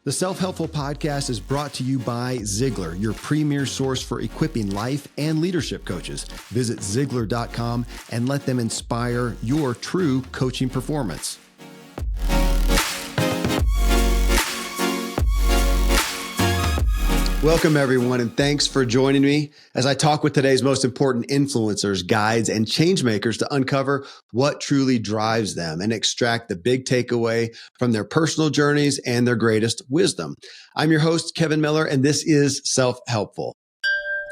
The Self-Helpful Podcast is brought to you by Ziglar, your premier source for equipping life and leadership coaches. Visit Ziglar.com and let them inspire your true coaching performance. Welcome, everyone, and thanks for joining me as I talk with today's most important influencers, guides, and changemakers to uncover what truly drives them and extract the big takeaway from their personal journeys and their greatest wisdom. I'm your host, Kevin Miller, and this is Self-Helpful.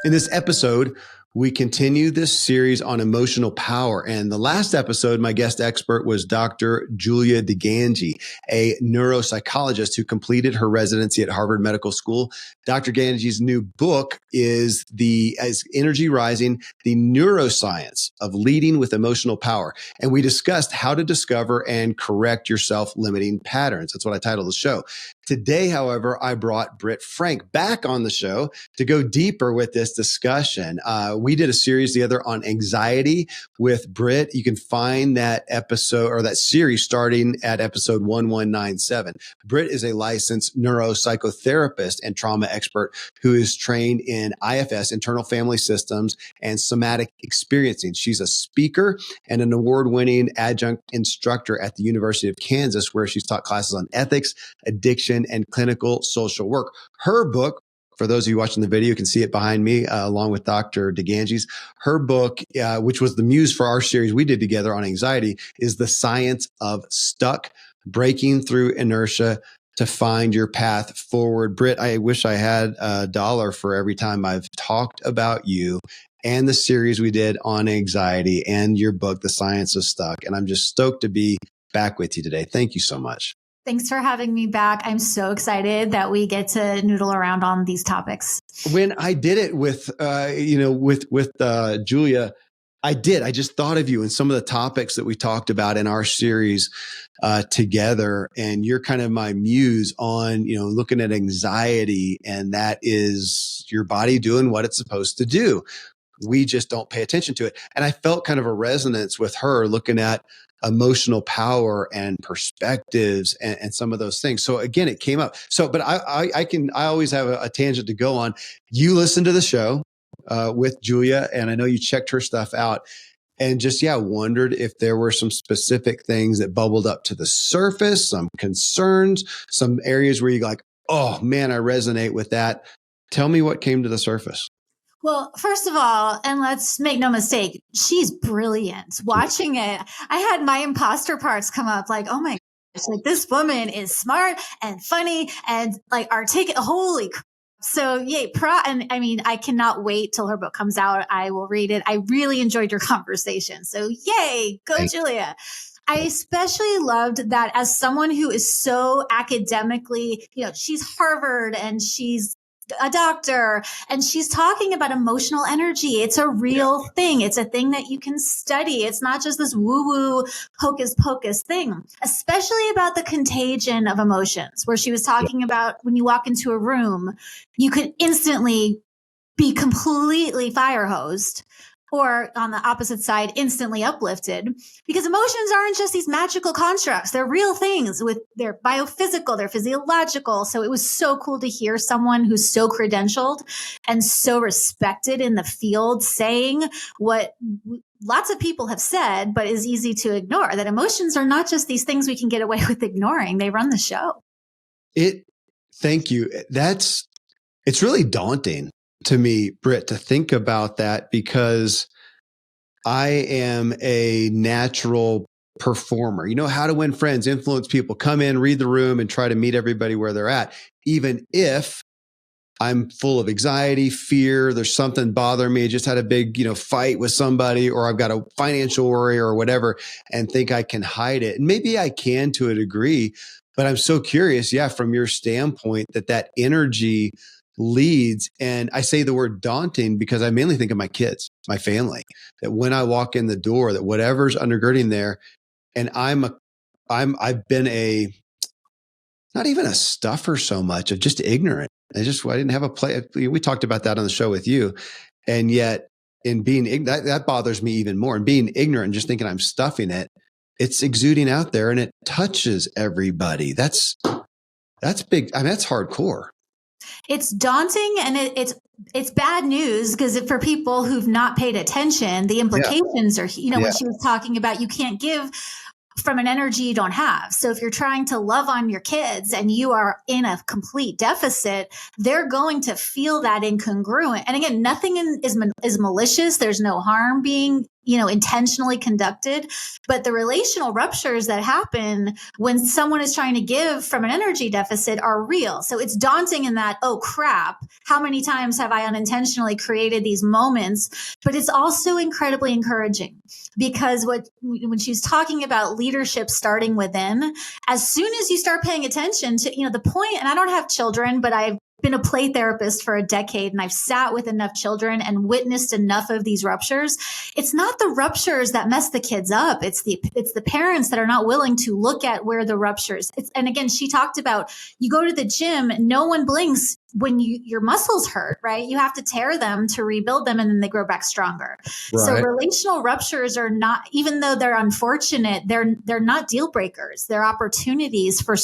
In this episode, we continue this series on emotional power. And the last episode, my guest expert was Dr. Julia DiGangi, a neuropsychologist who completed her residency at Harvard Medical School. Dr. DiGangi's new book is Energy Rising, the Neuroscience of Leading with Emotional Power. And we discussed how to discover and correct your self-limiting patterns. That's what I titled the show. Today, however, I brought Britt back on the show to go deeper with this discussion. We did a series together on anxiety with Britt. You can find that episode or that series starting at episode 1197. Britt is a licensed neuropsychotherapist and trauma expert who is trained in IFS, internal family systems, and somatic experiencing. She's a speaker and an award-winning adjunct instructor at the University of Kansas, where she's taught classes on ethics, addiction, and clinical social work. Her book, for those of you watching the video, you can see it behind me, along with Dr. DiGangi's. Her book, which was the muse for our series we did together on anxiety, is The Science of Stuck, Breaking Through Inertia to Find Your Path Forward. Britt, I wish I had $1 for every time I've talked about you and the series we did on anxiety and your book, The Science of Stuck. And I'm just stoked to be back with you today. Thank you so much. Thanks for having me back. I'm so excited that we get to noodle around on these topics. When I did it with Julia, I just thought of you and some of the topics that we talked about in our series together. And you're kind of my muse on, looking at anxiety, and that is your body doing what it's supposed to do. We just don't pay attention to it. And I felt kind of a resonance with her looking at emotional power and perspectives and some of those things. So again, it came up. So, but I always have a tangent to go on. You listened to the show with Julia, and I know you checked her stuff out and just, wondered if there were some specific things that bubbled up to the surface, some concerns, some areas where you're like, oh man, I resonate with that. Tell me what came to the surface. Well, first of all, and let's make no mistake, she's brilliant. Watching it, I had my imposter parts come up like, oh my gosh, like this woman is smart and funny and like articulate. Holy crap. So yay, and I mean, I cannot wait till her book comes out. I will read it. I really enjoyed your conversation. So yay, go Thanks. Julia. I especially loved that as someone who is so academically, she's Harvard and she's a doctor, and she's talking about emotional energy. It's a real thing. It's a thing that you can study. It's not just this woo-woo hocus pocus thing, especially about the contagion of emotions, where she was talking about when you walk into a room, you could instantly be completely fire hosed, or on the opposite side, instantly uplifted, because emotions aren't just these magical constructs. They're real things they're biophysical, they're physiological. So it was so cool to hear someone who's so credentialed and so respected in the field saying what lots of people have said, but is easy to ignore, that emotions are not just these things we can get away with ignoring. They run the show. Thank you. It's really daunting to me, Britt, to think about that, because I am a natural performer. How to win friends, influence people, come in, read the room, and try to meet everybody where they're at. Even if I'm full of anxiety, fear, there's something bothering me, I just had a big, fight with somebody, or I've got a financial worry or whatever, and think I can hide it. And maybe I can to a degree, but I'm so curious, from your standpoint, that energy leads. And I say the word daunting because I mainly think of my kids, my family, that when I walk in the door, that whatever's undergirding there, and I've been not even a stuffer so much of just ignorant. I didn't have a play. We talked about that on the show with you. And yet in being, that bothers me even more. And being ignorant and just thinking I'm stuffing it, it's exuding out there and it touches everybody. That's That's big. I mean, that's hardcore. It's daunting, and it's bad news because for people who've not paid attention, the implications are, when she was talking about you can't give from an energy you don't have. So if you're trying to love on your kids and you are in a complete deficit, they're going to feel that incongruent. And again, nothing is malicious. There's no harm being intentionally conducted, but the relational ruptures that happen when someone is trying to give from an energy deficit are real. So it's daunting in that, oh crap, how many times have I unintentionally created these moments? But it's also incredibly encouraging because when she's talking about leadership starting within, as soon as you start paying attention to, the point, and I don't have children, but I've been a play therapist for a decade and I've sat with enough children and witnessed enough of these ruptures. It's not the ruptures that mess the kids up. It's the parents that are not willing to look at where the ruptures. And again, she talked about you go to the gym, no one blinks when your muscles hurt, right? You have to tear them to rebuild them and then they grow back stronger. Right. So relational ruptures are not, even though they're unfortunate, they're not deal breakers. They're opportunities for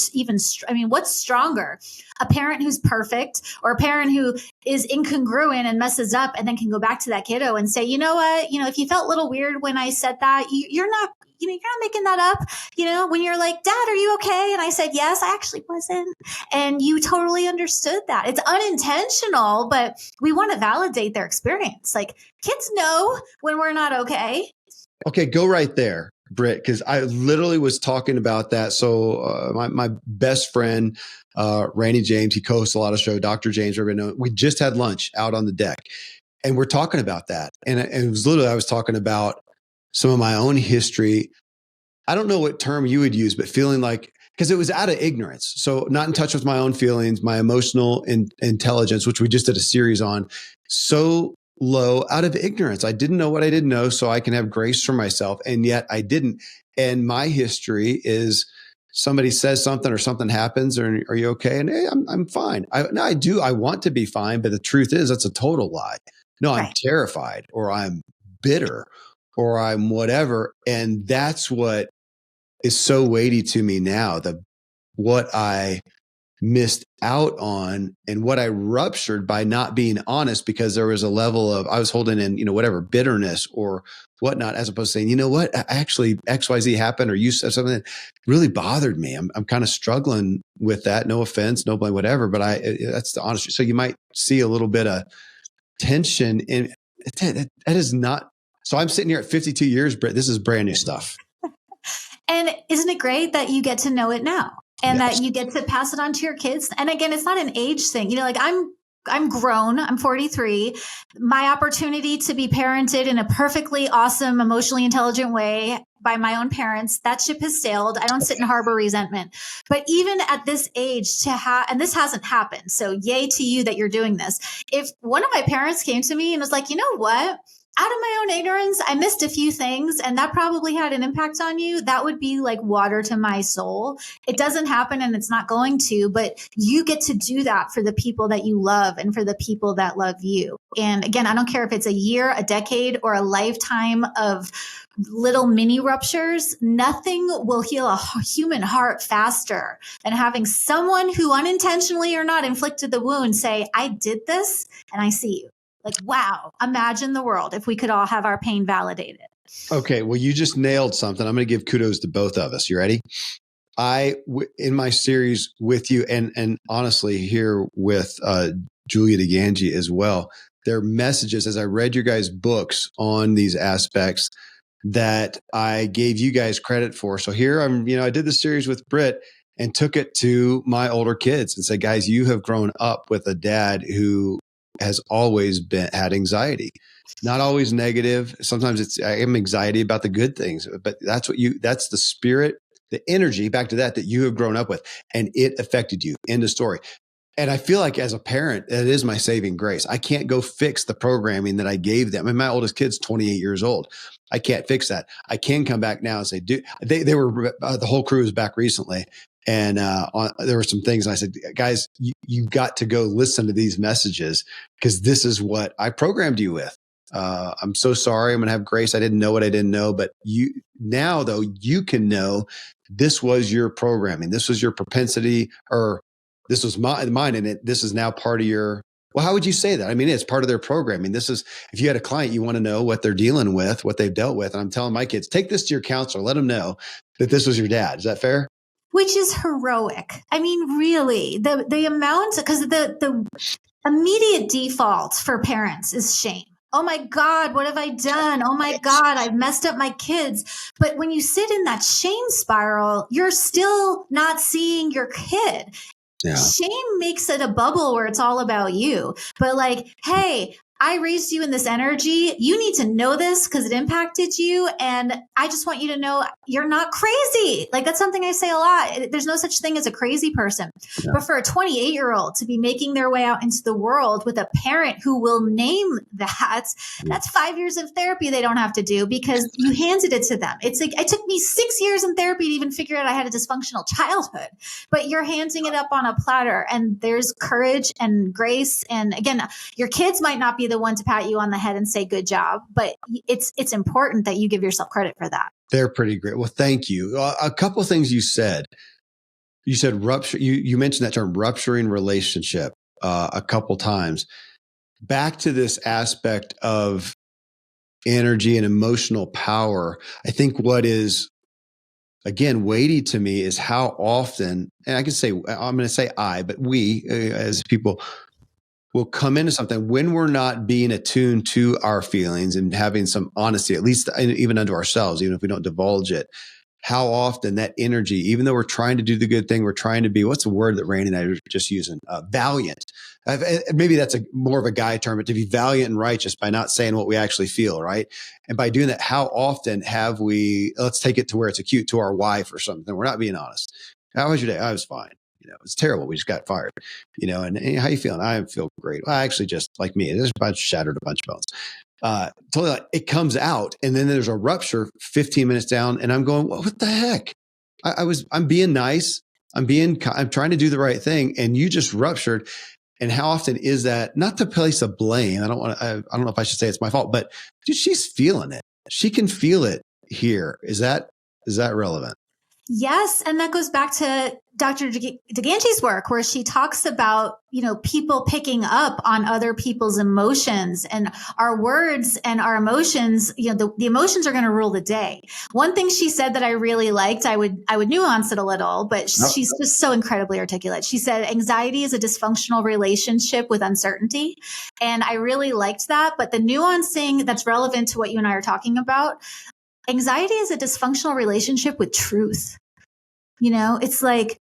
what's stronger? A parent who's perfect or a parent who is incongruent and messes up and then can go back to that kiddo and say, you know what, if you felt a little weird when I said that, you're not making that up. When you're like, Dad, are you okay? And I said, yes, I actually wasn't. And you totally understood that. It's unintentional, but we want to validate their experience. Like kids know when we're not okay. Okay, go right there, Britt, because I literally was talking about that. So my best friend, Randy James, he co-hosts a lot of shows, Dr. James, we just had lunch out on the deck and we're talking about that. And it was literally, I was talking about some of my own history. I don't know what term you would use, but feeling like, because it was out of ignorance. So not in touch with my own feelings, my emotional intelligence, which we just did a series on, so low out of ignorance. I didn't know what I didn't know, so I can have grace for myself. And yet I didn't. And my history is somebody says something or something happens, or are you okay? And hey, I'm fine. I do. I want to be fine. But the truth is that's a total lie. No, I'm terrified or I'm bitter or I'm whatever. And that's what is so weighty to me now, what I missed out on and what I ruptured by not being honest, because there was a level of, I was holding in, whatever bitterness or whatnot, as opposed to saying, you know what, actually XYZ happened, or you said something that really bothered me. I'm kind of struggling with that. No offense, no blame, whatever, but that's the honesty. So you might see a little bit of tension in that is not. So I'm sitting here at 52 years, Britt, this is brand new stuff. And isn't it great that you get to know it now and that you get to pass it on to your kids? And again, it's not an age thing. Like I'm grown, I'm 43. My opportunity to be parented in a perfectly awesome, emotionally intelligent way by my own parents, that ship has sailed. I don't sit and harbor resentment. But even at this age and this hasn't happened. So yay to you that you're doing this. If one of my parents came to me and was like, you know what? Out of my own ignorance, I missed a few things and that probably had an impact on you. That would be like water to my soul. It doesn't happen and it's not going to, but you get to do that for the people that you love and for the people that love you. And again, I don't care if it's a year, a decade, or a lifetime of little mini ruptures. Nothing will heal a human heart faster than having someone who unintentionally or not inflicted the wound say, I did this and I see you. Like, wow, imagine the world if we could all have our pain validated. Okay, well, you just nailed something. I'm going to give kudos to both of us. You ready? In my series with you and honestly here with Julia DiGangi as well, there are messages as I read your guys' books on these aspects that I gave you guys credit for. So here I did the series with Britt and took it to my older kids and said, guys, you have grown up with a dad who has always had anxiety, not always negative. Sometimes I am anxiety about the good things, but that's the spirit, the energy, back to that you have grown up with, and it affected you. End of story. And I feel like as a parent, that is my saving grace. I can't go fix the programming that I gave them. And my oldest kid's 28 years old. I can't fix that. I can come back now and say, dude, they were, the whole crew was back recently. And there were some things, and I said, guys, you got to go listen to these messages because this is what I programmed you with. I'm so sorry. I'm going to have grace. I didn't know what I didn't know. But now, though, you can know this was your programming. This was your propensity or this was mine, and this is now part of your. Well, how would you say that? I mean, it's part of their programming. This is, if you had a client, you want to know what they're dealing with, what they've dealt with. And I'm telling my kids, take this to your counselor, let them know that this was your dad. Is that fair? Which is heroic. I mean, really, the amount, because the immediate default for parents is shame. Oh my God, what have I done? Oh my God, I've messed up my kids. But when you sit in that shame spiral, you're still not seeing your kid. Yeah. Shame makes it a bubble where it's all about you. But like, hey, I raised you in this energy. You need to know this because it impacted you. And I just want you to know you're not crazy. Like, that's something I say a lot. There's no such thing as a crazy person. Yeah. But for a 28-year-old to be making their way out into the world with a parent who will name that, that's 5 years of therapy they don't have to do because you handed it to them. It's like, it took me 6 years in therapy to even figure out I had a dysfunctional childhood, but you're handing it up on a platter, and there's courage and grace. And again, your kids might not be the one to pat you on the head and say good job, but it's important that you give yourself credit for that. They're pretty great. Well, thank you. A couple of things you said rupture. You mentioned that term, rupturing relationship, a couple times. Back to this aspect of energy and emotional power. I think what is, again, weighty to me is how often, and I can say, I'm going to say but we as people will come into something when we're not being attuned to our feelings and having some honesty, at least even unto ourselves, even if we don't divulge it. How often that energy, even though we're trying to do the good thing, we're trying to be, what's the word that Randy and I are just using? Valiant. Maybe that's more of a guy term, but to be valiant and righteous by not saying what we actually feel, right? And by doing that, how often have we, let's take it to where it's acute, to our wife or something. We're not being honest. How was your day? I was fine. It's terrible. We just got fired, and how you feeling? I feel great. Well, I actually just, like me, there's shattered a bunch of bones. Totally, it comes out, and then there's a rupture 15 minutes down, and I'm going, well, what the heck? I'm being nice. I'm trying to do the right thing, and you just ruptured. And how often is that? Not to place a blame. I don't know if I should say it's my fault, but dude, she's feeling it. She can feel it here. Is that relevant? Yes. And that goes back to Dr. DiGangi's work, where she talks about, people picking up on other people's emotions, and our words and our emotions, the emotions are going to rule the day. One thing she said that I really liked, I would nuance it a little, but she's just so incredibly articulate. She said, anxiety is a dysfunctional relationship with uncertainty. And I really liked that. But the nuancing that's relevant to what you and I are talking about, anxiety is a dysfunctional relationship with truth. It's like,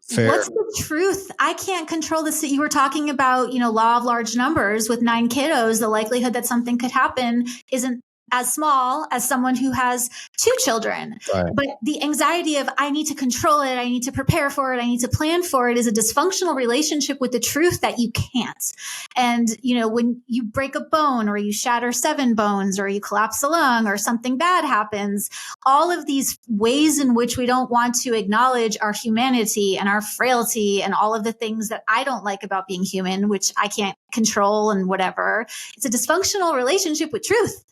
fair. What's the truth? I can't control this. You were talking about, law of large numbers with 9 kiddos. The likelihood that something could happen isn't as small as someone who has 2 children. Right. But the anxiety of, I need to control it, I need to prepare for it, I need to plan for it, is a dysfunctional relationship with the truth that you can't. And, when you break a bone, or you shatter 7 bones, or you collapse a lung, or something bad happens, all of these ways in which we don't want to acknowledge our humanity and our frailty and all of the things that I don't like about being human, which I can't control and whatever. It's a dysfunctional relationship with truth.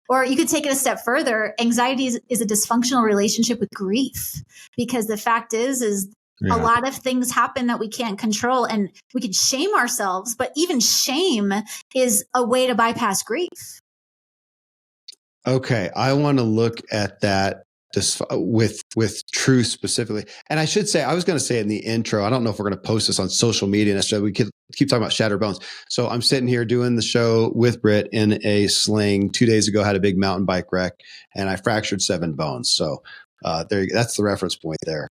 Or you could take it a step further. Anxiety is a dysfunctional relationship with grief, because the fact is a lot of things happen that we can't control, and we can shame ourselves, but even shame is a way to bypass grief. Okay. I want to look at that with truth specifically. And I should say, I was going to say it in the intro, I don't know if we're going to post this on social media necessarily. We could keep talking about shattered bones. So I'm sitting here doing the show with Britt in a sling. 2 days ago, had a big mountain bike wreck, and I fractured 7 bones. So that's the reference point there.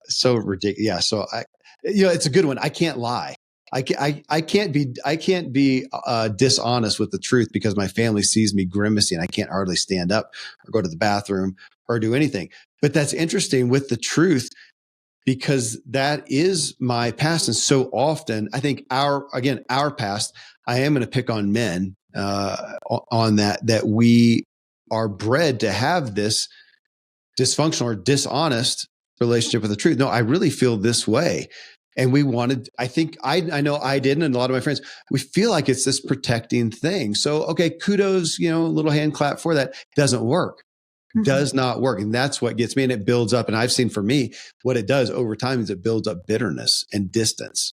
So ridiculous. Yeah. So it's a good one. I can't lie. I can't be dishonest with the truth, because my family sees me grimacing. I can't hardly stand up or go to the bathroom or do anything. But that's interesting with the truth, because that is my past. And so often, I think our past, I am going to pick on men on that we are bred to have this dysfunctional or dishonest relationship with the truth. No, I really feel this way. And we wanted, I think, I know I didn't, and a lot of my friends, we feel like it's this protecting thing. So, okay, kudos, little hand clap for that. It doesn't work. does not work. And that's what gets me. And it builds up. And I've seen for me, what it does over time is it builds up bitterness and distance.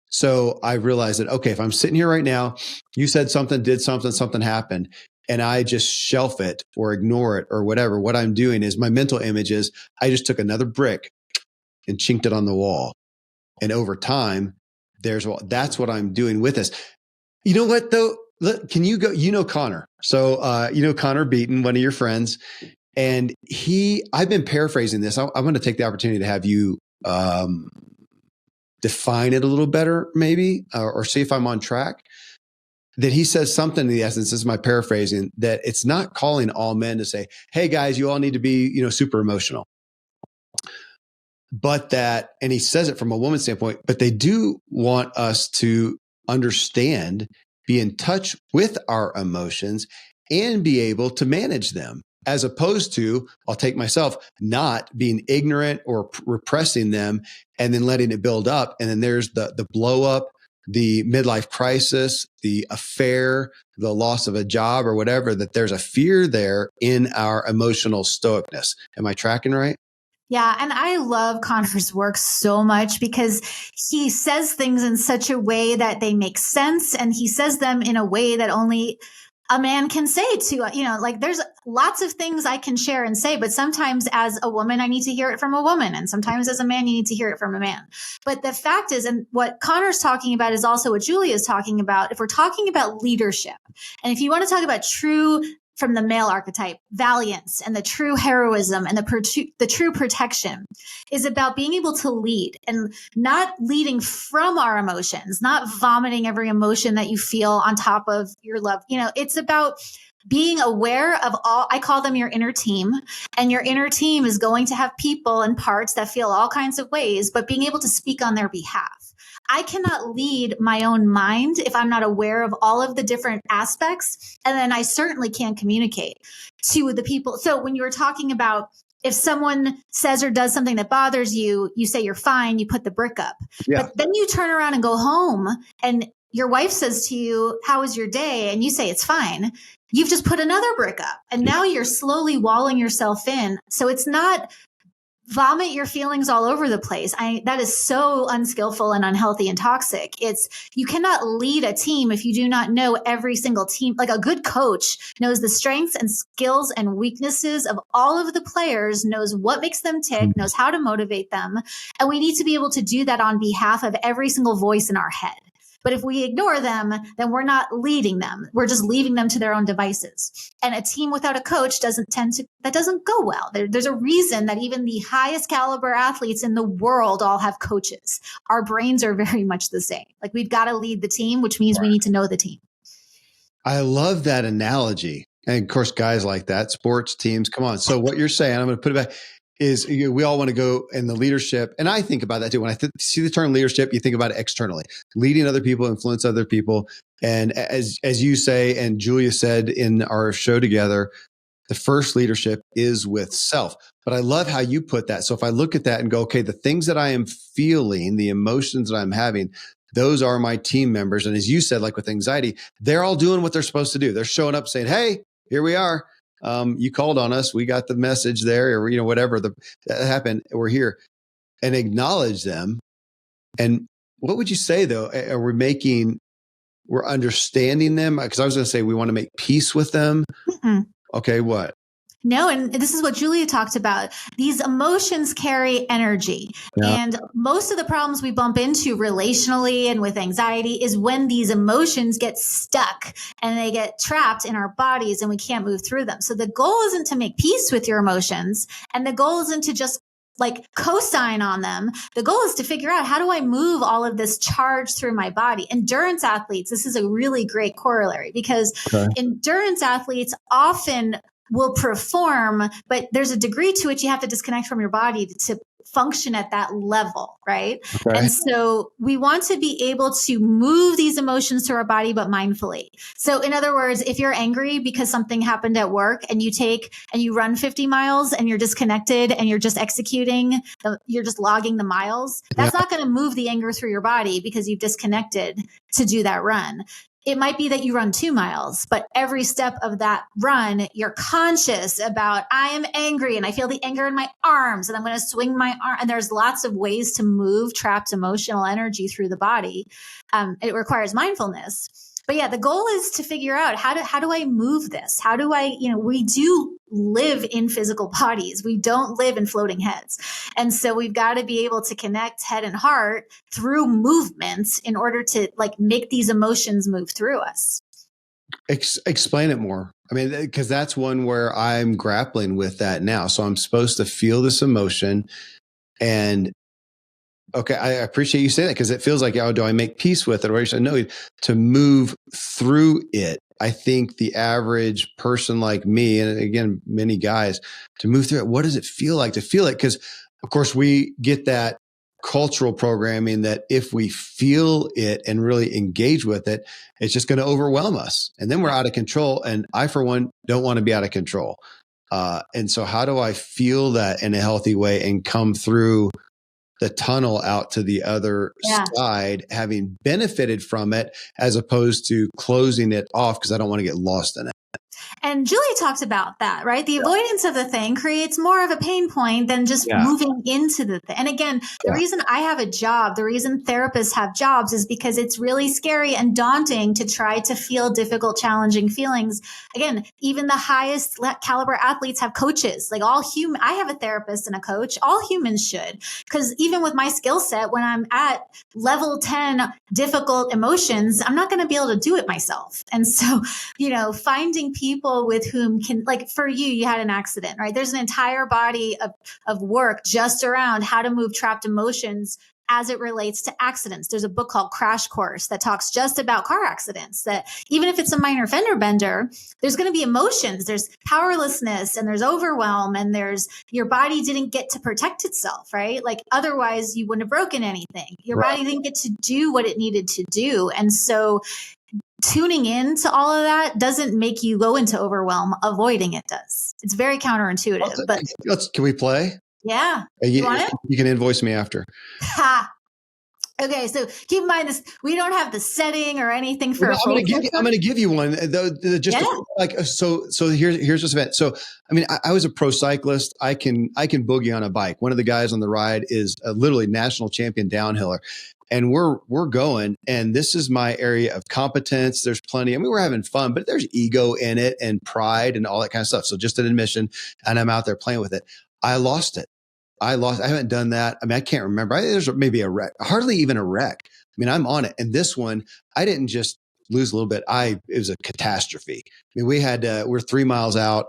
So I realized that, okay, if I'm sitting here right now, you said something, did something, something happened, and I just shelf it or ignore it or whatever, what I'm doing is my mental image is I just took another brick and chinked it on the wall. And over time, that's what I'm doing with this. You know what though? Can you go, Connor. So, Connor Beaton, one of your friends, and I've been paraphrasing this. I'm going to take the opportunity to have you, define it a little better, maybe, or see if I'm on track. That he says something in the essence, this is my paraphrasing, that it's not calling all men to say, hey guys, you all need to be, super emotional. But that, and he says it from a woman's standpoint, but they do want us to understand, be in touch with our emotions and be able to manage them. As opposed to, I'll take myself, not being ignorant or repressing them and then letting it build up. And then there's the blow up, the midlife crisis, the affair, the loss of a job or whatever, that there's a fear there in our emotional stoicness. Am I tracking right? Yeah. And I love Connor's work so much because he says things in such a way that they make sense. And he says them in a way that only a man can say to, like there's lots of things I can share and say, but sometimes as a woman, I need to hear it from a woman. And sometimes as a man, you need to hear it from a man. But the fact is, and what Connor's talking about is also what Julia is talking about. If we're talking about leadership, and if you want to talk about true from the male archetype, valiance and the true heroism and the true protection is about being able to lead and not leading from our emotions, not vomiting every emotion that you feel on top of your love. It's about being aware of all, I call them your inner team, and your inner team is going to have people and parts that feel all kinds of ways, but being able to speak on their behalf. I cannot lead my own mind if I'm not aware of all of the different aspects. And then I certainly can't communicate to the people. So when you were talking about if someone says or does something that bothers you, you say you're fine, you put the brick up. Yeah. But then you turn around and go home and your wife says to you, how was your day? And you say it's fine. You've just put another brick up and now you're slowly walling yourself in. So it's not vomit your feelings all over the place. That is so unskillful and unhealthy and toxic. You cannot lead a team if you do not know every single team. Like a good coach knows the strengths and skills and weaknesses of all of the players, knows what makes them tick, knows how to motivate them. And we need to be able to do that on behalf of every single voice in our head. But if we ignore them, then we're not leading them. We're just leaving them to their own devices. And a team without a coach doesn't go well. There's a reason that even the highest caliber athletes in the world all have coaches. Our brains are very much the same. Like we've got to lead the team, which means we need to know the team. I love that analogy. And of course, guys like that, sports teams, come on. So what you're saying, I'm going to put it back, is we all want to go in the leadership. And I think about that too. When I see the term leadership, you think about it externally, leading other people, influence other people. And as you say, and Julia said in our show together, the first leadership is with self. But I love how you put that. So if I look at that and go, okay, the things that I am feeling, the emotions that I'm having, those are my team members. And as you said, like with anxiety, they're all doing what they're supposed to do. They're showing up saying, hey, here we are. You called on us. We got the message there, or, whatever that happened. We're here, and acknowledge them. And what would you say though? We're understanding them? Because I was going to say, we want to make peace with them. Mm-mm. Okay. What? No, and this is what Julia talked about. These emotions carry energy. Yeah. And most of the problems we bump into relationally and with anxiety is when these emotions get stuck and they get trapped in our bodies and we can't move through them. So the goal isn't to make peace with your emotions, and the goal isn't to just like co-sign on them. The goal is to figure out, how do I move all of this charge through my body? Endurance athletes, this is a really great corollary, because endurance athletes often will perform, but there's a degree to which you have to disconnect from your body to function at that level, right? Okay. And so we want to be able to move these emotions through our body, but mindfully. So in other words, if you're angry because something happened at work and you run 50 miles and you're disconnected and you're just executing, you're just logging the miles, that's not going to move the anger through your body because you've disconnected to do that run. it might be that you run 2 miles, but every step of that run, you're conscious about, I am angry and I feel the anger in my arms and I'm going to swing my arm. And there's lots of ways to move trapped emotional energy through the body. It requires mindfulness. But yeah, the goal is to figure out how do I move this? How do I, we do live in physical bodies. We don't live in floating heads. And so we've got to be able to connect head and heart through movements in order to make these emotions move through us. Explain it more. I mean, because that's one where I'm grappling with that now. So I'm supposed to feel this emotion and okay, I appreciate you saying that because it feels like, oh, do I make peace with it? Or I said, no, to move through it. I think the average person like me, and again, many guys, to move through it, what does it feel like to feel it? Because, of course, we get that cultural programming that if we feel it and really engage with it, it's just going to overwhelm us. And then we're out of control. And I, for one, don't want to be out of control. And so how do I feel that in a healthy way and come through the tunnel out to the other side, having benefited from it, as opposed to closing it off because I don't want to get lost in it. And Julie talked about that, right? The avoidance of the thing creates more of a pain point than just moving into the thing. And again, the reason I have a job, the reason therapists have jobs is because it's really scary and daunting to try to feel difficult, challenging feelings. Again, even the highest caliber athletes have coaches. Like I have a therapist and a coach. All humans should. Because even with my skill set, when I'm at level 10 difficult emotions, I'm not going to be able to do it myself. And so, finding people with whom can, like for you had an accident, right? There's an entire body of work just around how to move trapped emotions as it relates to accidents. There's a book called Crash Course that talks just about car accidents, that even if it's a minor fender bender, there's going to be emotions. There's powerlessness and there's overwhelm and there's your body didn't get to protect itself, right? Like otherwise you wouldn't have broken anything. Your body didn't get to do what it needed to do. And so tuning in to all of that doesn't make you go into overwhelm. Avoiding it does. It's very counterintuitive. But can we play? Yeah. You want it? You can invoice me after. Ha. Okay, so keep in mind this: we don't have the setting or anything for. I'm going to give you one. So here's this event. So I mean, I was a pro cyclist. I can boogie on a bike. One of the guys on the ride is a literally national champion downhiller. And we're going, and this is my area of competence. There's plenty. I mean, we're having fun, but there's ego in it and pride and all that kind of stuff. So just an admission, and I'm out there playing with it. I lost it. I haven't done that. I mean, I can't remember. There's maybe a wreck, hardly even a wreck. I mean, I'm on it. And this one, I didn't just lose a little bit. It was a catastrophe. I mean, we're 3 miles out.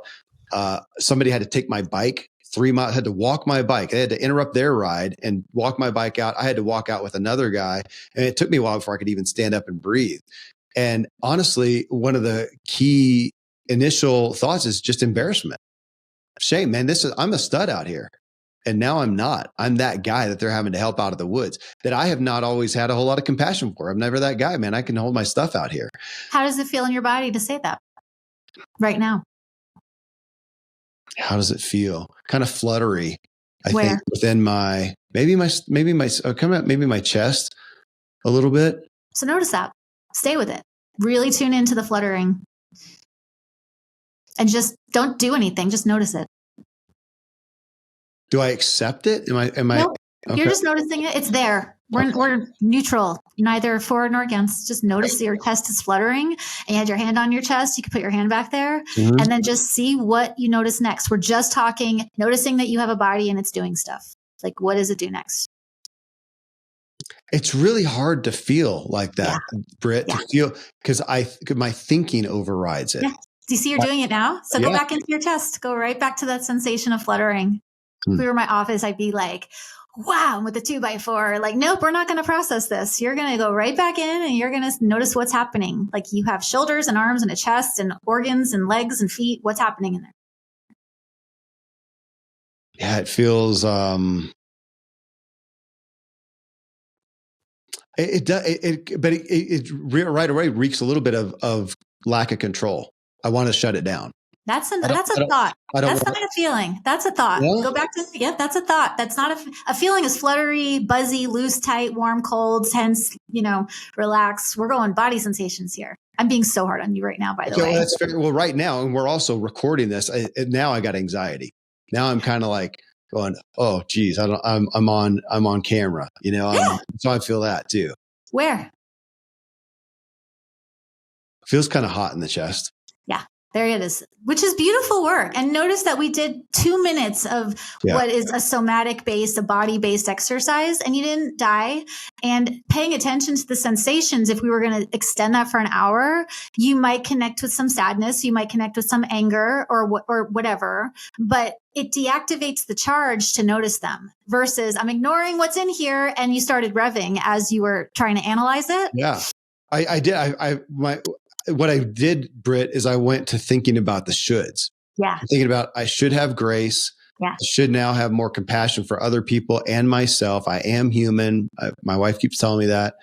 Somebody had to take my bike 3 miles, had to walk my bike. They had to interrupt their ride and walk my bike out. I had to walk out with another guy. And it took me a while before I could even stand up and breathe. And honestly, one of the key initial thoughts is just embarrassment. Shame, man. I'm a stud out here. And now I'm not. I'm that guy that they're having to help out of the woods that I have not always had a whole lot of compassion for. I'm never that guy, man. I can hold my stuff out here. How does it feel in your body to say that right now? How does it feel? Kind of fluttery. I think within maybe my chest a little bit. So notice that. Stay with it. Really tune into the fluttering. And just don't do anything. Just notice it. Do I accept it? Am I? Nope. Okay. You're just noticing it. It's there. We're neutral, neither for nor against. Just notice your chest is fluttering and you had your hand on your chest. You can put your hand back there and then just see what you notice next. We're just noticing that you have a body and it's doing stuff. Like, what does it do next? It's really hard to feel like that, Britt, to feel because my thinking overrides it. Yeah. Do you see you're doing it now? So go back into your chest. Go right back to that sensation of fluttering. If we were in my office, I'd be like, wow, I'm with the 2x4. Like, nope, we're not going to process this. You're going to go right back in and you're going to notice what's happening. Like you have shoulders and arms and a chest and organs and legs and feet. What's happening in there? Yeah, it feels, it right away reeks a little bit of lack of control. I want to shut it down. That's a I don't, thought. I don't That's want not a feeling. That's a thought. yeah. Go back to, yep, that's a thought. That's not a feeling is fluttery, buzzy, loose, tight, warm, cold, tense, relax. We're going body sensations here. I'm being so hard on you right now, by the way. Well, that's fair. Well, right now, and we're also recording this. Now I got anxiety. Now I'm kind of like going, oh, geez, I'm on camera, so I feel that too. Where? Feels kind of hot in the chest. Yeah, there it is, which is beautiful work. And notice that we did 2 minutes of what is a somatic based, a body based exercise, and you didn't die. And paying attention to the sensations, if we were going to extend that for an hour, you might connect with some sadness, you might connect with some anger or whatever, but it deactivates the charge to notice them versus I'm ignoring what's in here. And you started revving as you were trying to analyze it. Yeah, I did. What I did, Britt, is I went to thinking about the shoulds. Yeah. Thinking about I should have grace. Yeah. I should now have more compassion for other people and myself. I am human. My wife keeps telling me that.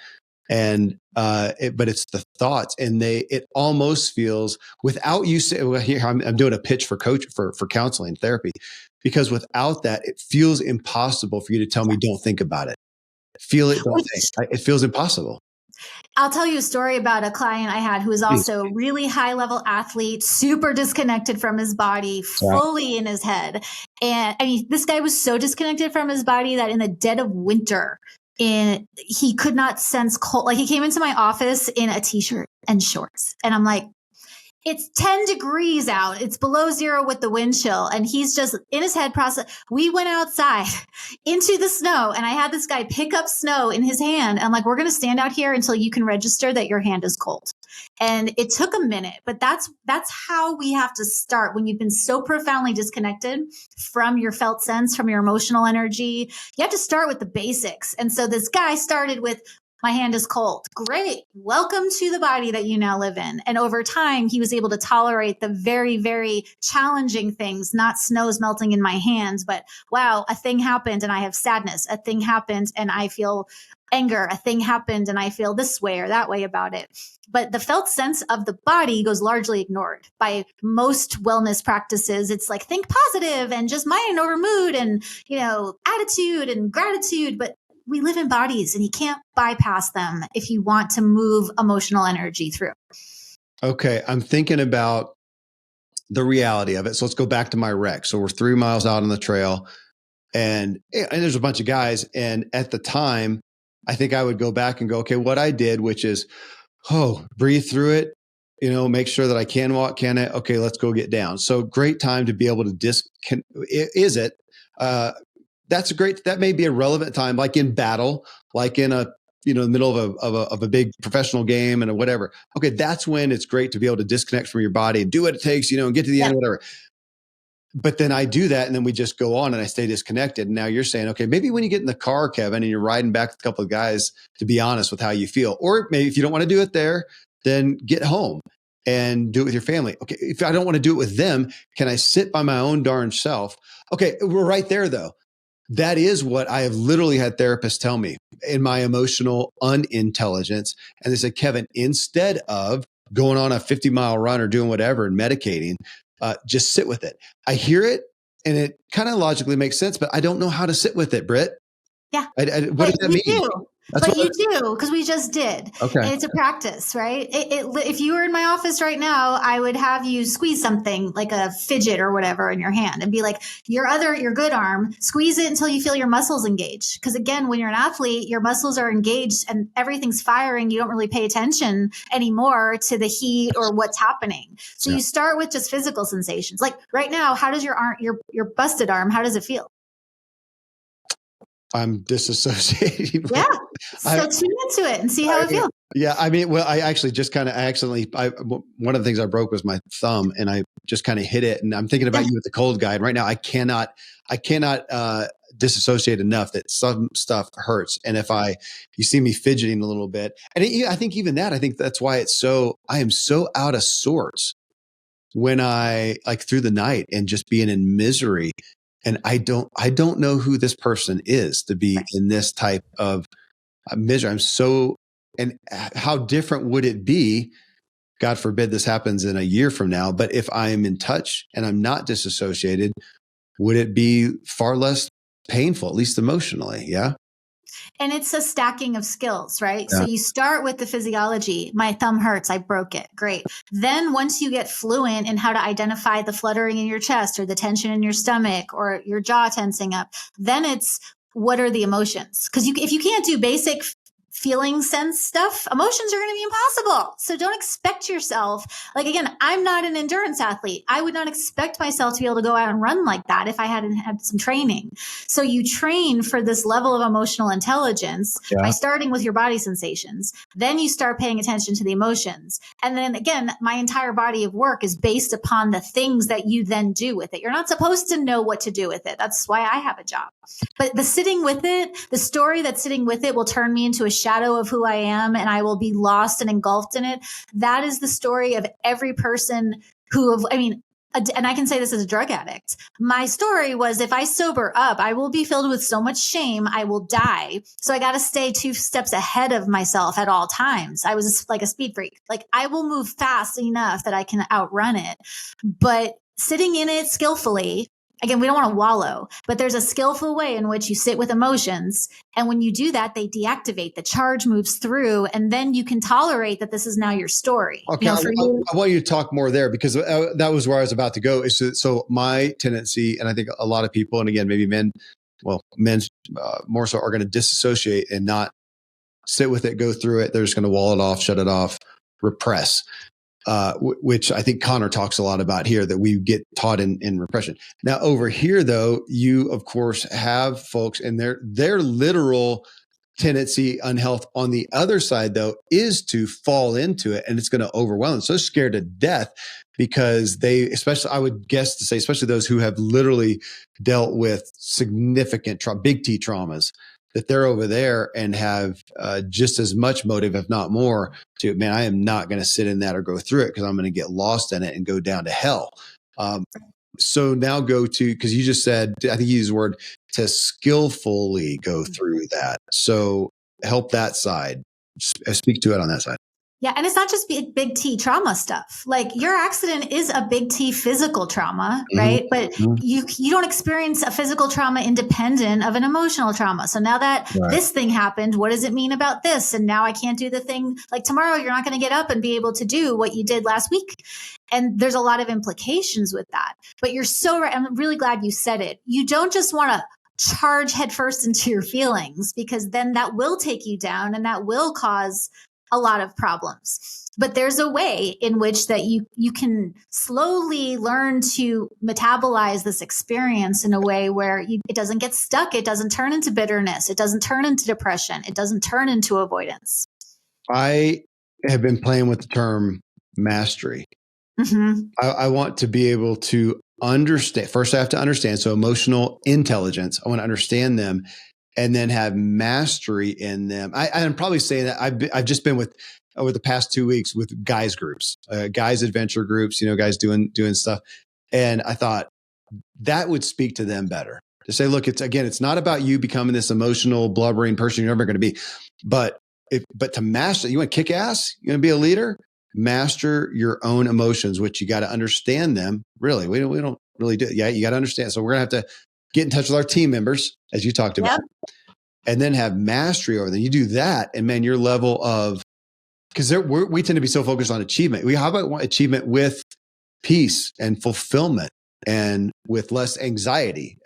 And, but it's the thoughts, and it almost feels without you say, well, here I'm doing a pitch for counseling therapy, because without that, it feels impossible for you to tell me, don't think about it. Feel it. Don't think. It feels impossible. I'll tell you a story about a client I had who was also a really high level athlete, super disconnected from his body, fully in his head. And I mean, this guy was so disconnected from his body that in the dead of winter, he could not sense cold. Like he came into my office in a t-shirt and shorts. And I'm like, it's 10 degrees out. It's below zero with the wind chill. And he's just in his head process. We went outside into the snow, and I had this guy pick up snow in his hand. I'm like, we're going to stand out here until you can register that your hand is cold. And it took a minute, but that's how we have to start when you've been so profoundly disconnected from your felt sense, from your emotional energy. You have to start with the basics. And so this guy started with, my hand is cold. Great. Welcome to the body that you now live in. And over time, he was able to tolerate the very, very challenging things, not snows melting in my hands, but wow, a thing happened and I have sadness. A thing happened and I feel anger. A thing happened and I feel this way or that way about it. But the felt sense of the body goes largely ignored by most wellness practices. It's like, think positive and just mind over mood and, attitude and gratitude. But we live in bodies and you can't bypass them if you want to move emotional energy through. Okay. I'm thinking about the reality of it. So let's go back to my wreck. So we're 3 miles out on the trail, and there's a bunch of guys. And at the time, I think I would go back and go, okay, what I did, which is, breathe through it, make sure that I can walk, can I? Okay, let's go get down. So great time to be able to that's that may be a relevant time, like in battle, like in the middle of a big professional game and whatever. Okay. That's when it's great to be able to disconnect from your body and do what it takes, and get to the end, whatever. But then I do that, and then we just go on and I stay disconnected. And now you're saying, okay, maybe when you get in the car, Kevin, and you're riding back with a couple of guys, to be honest with how you feel, or maybe if you don't want to do it there, then get home and do it with your family. Okay. If I don't want to do it with them, can I sit by my own darn self? Okay. We're right there though. That is what I have literally had therapists tell me in my emotional unintelligence. And they said, Kevin, instead of going on a 50-mile run or doing whatever and medicating, just sit with it. I hear it and it kind of logically makes sense, but I don't know how to sit with it, Britt. Yeah. What does that mean? But you do, because we just did. Okay. And it's a practice, right? If you were in my office right now, I would have you squeeze something like a fidget or whatever in your hand and be like, your good arm, squeeze it until you feel your muscles engaged. Because again, when you're an athlete, your muscles are engaged and everything's firing. You don't really pay attention anymore to the heat or what's happening. So you start with just physical sensations. Like right now, how does your arm, your busted arm, how does it feel? I'm disassociating. Yeah. So tune into it and see how it feels. Yeah. I mean, well, I actually just kind of one of the things I broke was my thumb, and I just kind of hit it. And I'm thinking about you with the cold guy. And right now I cannot disassociate enough that some stuff hurts. And if you see me fidgeting a little bit, and I think that's why I am so out of sorts when I through the night and just being in misery. And I don't know who this person is to be in this type of misery. And how different would it be God forbid this happens in a year from now, but if I am in touch and I'm not disassociated, would it be far less painful, at least emotionally? Yeah. And it's a stacking of skills, right? Yeah. So you start with the physiology. My thumb hurts. I broke it. Great. Then once you get fluent in how to identify the fluttering in your chest or the tension in your stomach or your jaw tensing up, then it's what are the emotions? Because if you can't do basic feeling sense stuff, emotions are going to be impossible. So don't expect yourself. Like, again, I'm not an endurance athlete. I would not expect myself to be able to go out and run like that if I hadn't had some training. So you train for this level of emotional intelligence by starting with your body sensations. Then you start paying attention to the emotions. And then again, my entire body of work is based upon the things that you then do with it. You're not supposed to know what to do with it. That's why I have a job. But the sitting with it, the story that's sitting with it will turn me into a shadow of who I am, and I will be lost and engulfed in it. That is the story of every person and I can say this as a drug addict. My story was, if I sober up, I will be filled with so much shame, I will die. So I got to stay 2 steps ahead of myself at all times. I was like a speed freak. Like, I will move fast enough that I can outrun it. But sitting in it skillfully, again, we don't want to wallow, but there's a skillful way in which you sit with emotions. And when you do that, they deactivate, the charge moves through, and then you can tolerate that this is now your story. Okay. I want you to talk more there, because that was where I was about to go. So my tendency, and I think a lot of people, and again, maybe men more so, are going to disassociate and not sit with it, go through it. They're just going to wall it off, shut it off, repress. Which I think Connor talks a lot about here, that we get taught in repression. Now, over here, though, you, of course, have folks, and their literal tendency, unhealth on the other side, though, is to fall into it, and it's going to overwhelm them. So scared to death, because especially, I would guess to say, especially those who have literally dealt with significant big T traumas, that they're over there and have just as much motive, if not more, to, man, I am not going to sit in that or go through it, because I'm going to get lost in it and go down to hell. So now go to, because you just said, I think you used the word, to skillfully go through that. So help that side. Speak to it on that side. Yeah. And it's not just big T trauma stuff. Like, your accident is a big T physical trauma, right? But you don't experience a physical trauma independent of an emotional trauma. So now that this thing happened, what does it mean about this? And now I can't do the thing. Like, tomorrow, you're not going to get up and be able to do what you did last week. And there's a lot of implications with that. But you're so right. I'm really glad you said it. You don't just want to charge headfirst into your feelings, because then that will take you down, and that will cause a lot of problems. But there's a way in which that you can slowly learn to metabolize this experience in a way where it doesn't get stuck. It doesn't turn into bitterness. It doesn't turn into depression. It doesn't turn into avoidance. I have been playing with the term mastery. I want to be able to understand. First, I have to understand. So emotional intelligence, I want to understand them, and then have mastery in them. I'm probably saying that I've just been with, over the past 2 weeks, with guys groups, guys adventure groups, guys doing stuff. And I thought that would speak to them better, to say, look, it's not about you becoming this emotional, blubbering person you're never going to be, but to master, you want to kick ass, you want to be a leader, master your own emotions, which you got to understand them. Really, we don't really do it. Yeah, you got to understand. So we're gonna have to get in touch with our team members, as you talked about, and then have mastery over them. You do that, and man, your level of, because we tend to be so focused on achievement. How about achievement with peace and fulfillment, and with less anxiety?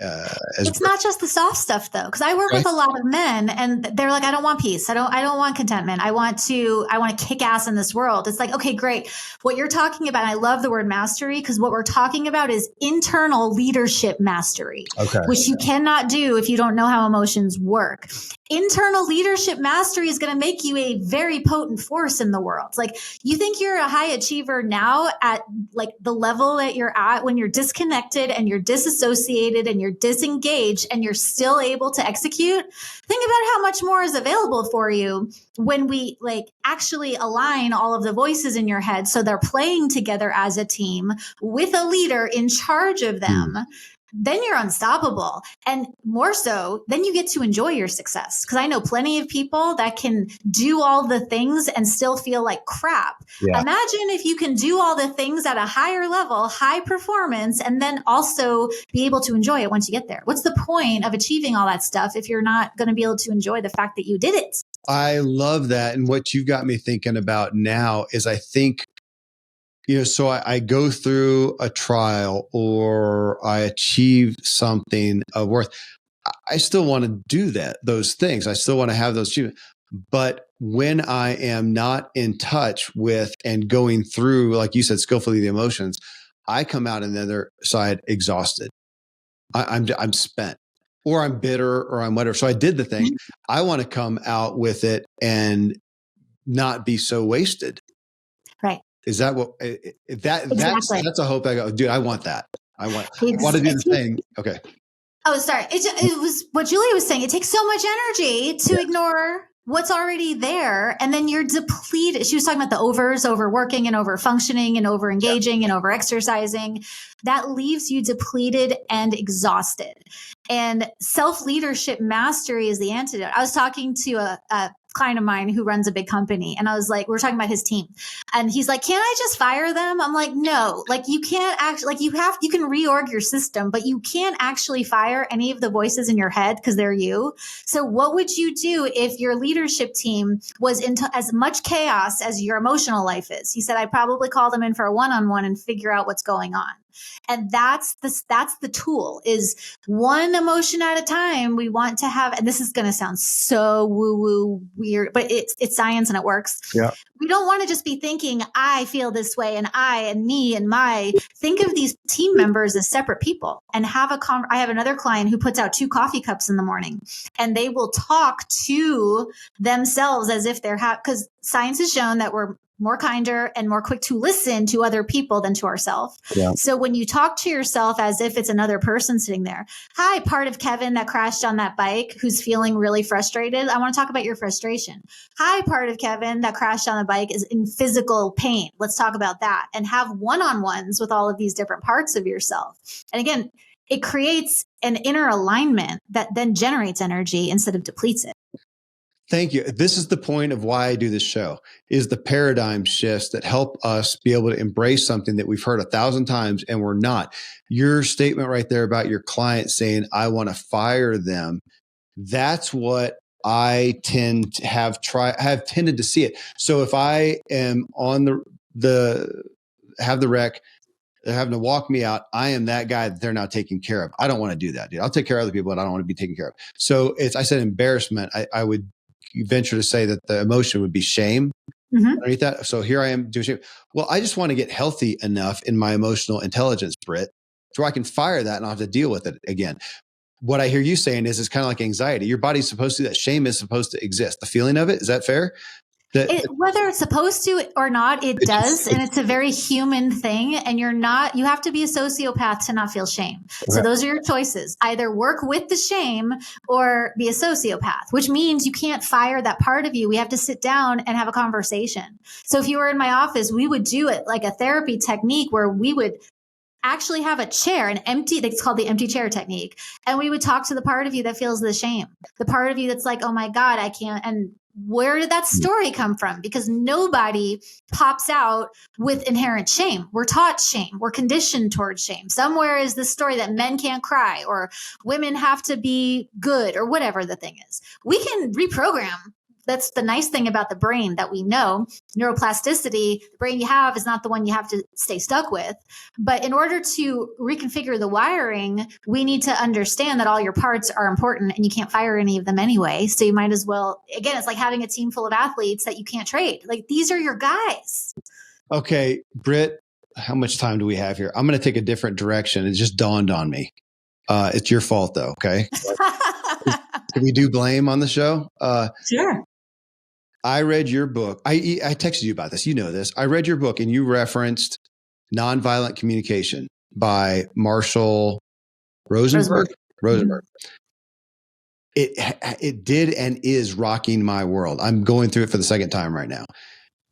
It's not just the soft stuff, though, because I work with a lot of men, and they're like, I don't want peace. I don't want contentment. I want to kick ass in this world. It's like, okay, great. What you're talking about, I love the word mastery, because what we're talking about is internal leadership mastery, which you cannot do if you don't know how emotions work. Internal leadership mastery is going to make you a very potent force in the world. Like, you think you're a high achiever now at like the level that you're at when you're disconnected and you're disassociated and you're disengaged and you're still able to execute. Think about how much more is available for you when we actually align all of the voices in your head so they're playing together as a team with a leader in charge of them. then you're unstoppable. And more so, then you get to enjoy your success. Because I know plenty of people that can do all the things and still feel like crap. Yeah. Imagine if you can do all the things at a higher level, high performance, and then also be able to enjoy it once you get there. What's the point of achieving all that stuff if you're not going to be able to enjoy the fact that you did it? I love that. And what you've got me thinking about now is I think, so I go through a trial or I achieve something of worth. I still want to do those things. I still want to have those achievements. But when I am not in touch with and going through, like you said, skillfully the emotions, I come out on the other side exhausted. I'm spent, or I'm bitter, or I'm whatever. So I did the thing. I want to come out with it and not be so wasted. Right. Is that what Exactly. that's a hope? I go, dude, I want that. I want to do the thing. Okay. Oh, sorry. It was what Julia was saying. It takes so much energy to ignore what's already there. And then you're depleted. She was talking about the overworking and over functioning and over engaging and over exercising. That leaves you depleted and exhausted. And self-leadership mastery is the antidote. I was talking to a client of mine who runs a big company. And I was like, we were talking about his team. And he's like, can't I just fire them? I'm like, no, like you can't actually, like you can reorg your system, but you can't actually fire any of the voices in your head because they're you. So what would you do if your leadership team was into as much chaos as your emotional life is? He said, I'd probably call them in for a one-on-one and figure out what's going on. And that's the tool, is one emotion at a time. We want to have, and this is going to sound so woo-woo weird, but it's science and it works. Yeah. We don't want to just be thinking, I feel this way and I and me and my. Think of these team members as separate people and I have another client who puts out 2 coffee cups in the morning and they will talk to themselves as if they're because science has shown that we're more kinder and more quick to listen to other people than to ourselves. Yeah. So when you talk to yourself as if it's another person sitting there, hi, part of Kevin that crashed on that bike who's feeling really frustrated. I want to talk about your frustration. Hi, part of Kevin that crashed on the bike is in physical pain. Let's talk about that and have one-on-ones with all of these different parts of yourself. And again, it creates an inner alignment that then generates energy instead of depletes it. Thank you. This is the point of why I do this show, is the paradigm shifts that help us be able to embrace something that we've heard 1,000 times and we're not. Your statement right there about your client saying, I want to fire them. That's what I tend to have tended to see it. So if I am on have the wreck, they're having to walk me out, I am that guy that they're now taking care of. I don't want to do that, dude. I'll take care of other people, but I don't want to be taken care of. So I said embarrassment. I would venture to say that the emotion would be shame underneath that. So here I am doing shame. Well, I just want to get healthy enough in my emotional intelligence, Britt, so I can fire that and I'll have to deal with it again. What I hear you saying is it's kind of like anxiety. Your body's supposed to do that. Shame is supposed to exist. The feeling of it, is that fair? Whether it's supposed to or not, it does. And it's a very human thing. And you have to be a sociopath to not feel shame. Okay. So those are your choices. Either work with the shame or be a sociopath, which means you can't fire that part of you. We have to sit down and have a conversation. So if you were in my office, we would do it like a therapy technique where we would actually have a chair, it's called the empty chair technique. And we would talk to the part of you that feels the shame, the part of you that's like, oh my God, I can't. And where did that story come from? Because nobody pops out with inherent shame. We're taught shame. We're conditioned towards shame. Somewhere is this story that men can't cry or women have to be good or whatever the thing is. We can reprogram. That's the nice thing about the brain that we know. Neuroplasticity, the brain you have is not the one you have to stay stuck with. But in order to reconfigure the wiring, we need to understand that all your parts are important and you can't fire any of them anyway. So you might as well, again, it's like having a team full of athletes that you can't trade. Like these are your guys. Okay, Britt, how much time do we have here? I'm going to take a different direction. It just dawned on me. It's your fault though, okay? Can we do blame on the show? Sure. I read your book. I texted you about this. You know this. I read your book and you referenced Nonviolent Communication by Marshall Rosenberg. Rosenberg. It did and is rocking my world. I'm going through it for the second time right now.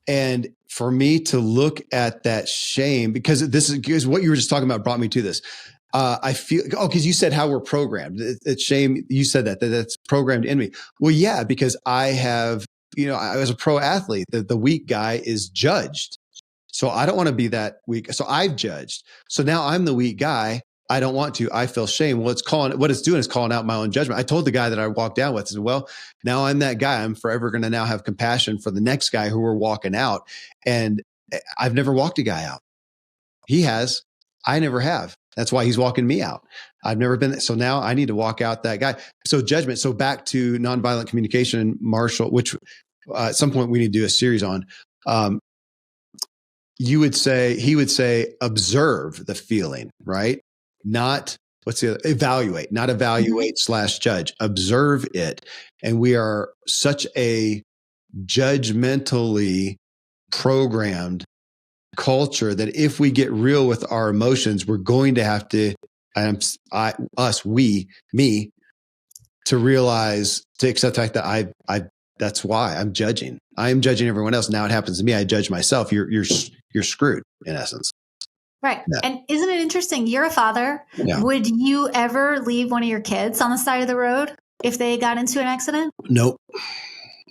And for me to look at that shame, because this is what you were just talking about brought me to this. I feel, because you said how we're programmed. It's shame. You said that's programmed in me. Well, yeah, because I have, I was a pro athlete. The weak guy is judged. So I don't want to be that weak. So I've judged. So now I'm the weak guy. I don't want to. I feel shame. Well, what it's doing is calling out my own judgment. I told the guy that I walked down with, I said, well, now I'm that guy. I'm forever going to now have compassion for the next guy who we're walking out. And I've never walked a guy out. He has. I never have. That's why he's walking me out. I've never been. So now I need to walk out that guy. So judgment. So back to nonviolent communication, Marshall, which at some point we need to do a series on. He would say, observe the feeling, right? Not evaluate, not evaluate / judge, observe it. And we are such a judgmentally programmed culture that if we get real with our emotions, we're going to have to, me, to realize, to accept the fact that that's why I'm judging. I am judging everyone else. Now it happens to me. I judge myself. You're screwed in essence. Right. Yeah. And isn't it interesting? You're a father. Yeah. Would you ever leave one of your kids on the side of the road if they got into an accident? Nope.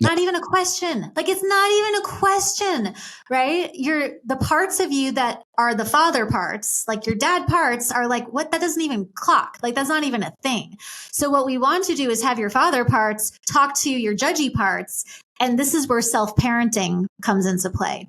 Not even a question. Like, it's not even a question, right? The parts of you that are the father parts, like your dad parts, are like, what? That doesn't even clock. Like, that's not even a thing. So what we want to do is have your father parts talk to your judgy parts. And this is where self-parenting comes into play.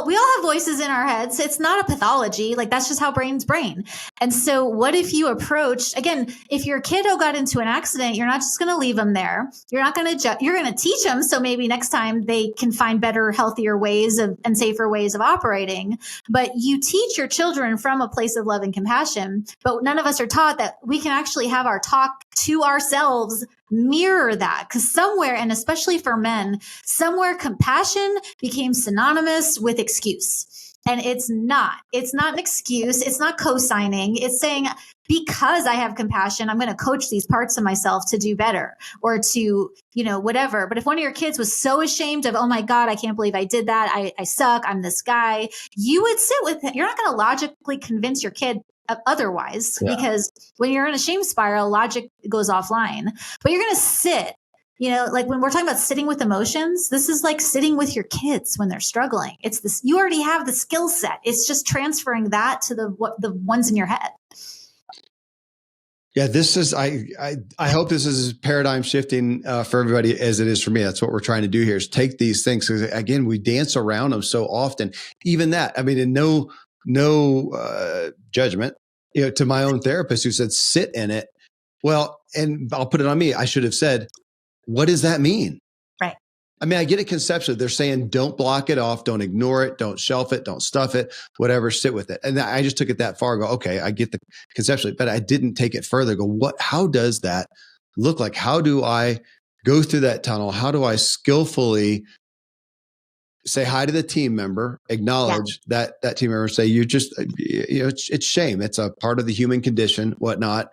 We all have voices in our heads. It's not a pathology. Like, that's just how brains brain. And so what if you approached, again, if your kiddo got into an accident, you're not just going to leave them there. You're not going to, you're going to teach them. So maybe next time they can find better, healthier ways and safer ways of operating. But you teach your children from a place of love and compassion. But none of us are taught that we can actually have our talk to ourselves mirror that, because somewhere, and especially for men, somewhere compassion became synonymous with excuse. And it's not an excuse. It's not co-signing. It's saying, because I have compassion, I'm going to coach these parts of myself to do better or to, whatever. But if one of your kids was so ashamed of, oh my God, I can't believe I did that. I suck. I'm this guy. You would sit with it. You're not going to logically convince your kid otherwise, because when you're in a shame spiral, logic goes offline. But you're going to sit, like when we're talking about sitting with emotions, this is like sitting with your kids when they're struggling. It's this, you already have the skill set. It's just transferring that to the ones in your head. Yeah, this is, I hope this is paradigm shifting for everybody as it is for me. That's what we're trying to do here, is take these things. Because again, we dance around them so often. Even that, I mean, and no judgment, to my own therapist who said, sit in it. Well, and I'll put it on me. I should have said, what does that mean? Right. I mean, I get it conceptually. They're saying, don't block it off. Don't ignore it. Don't shelf it. Don't stuff it, whatever, sit with it. And I just took it that far. Go, okay, I get the conceptually, but I didn't take it further. Go, how does that look like? How do I go through that tunnel? How do I skillfully say hi to the team member, acknowledge that team member, say, it's shame. It's a part of the human condition, whatnot,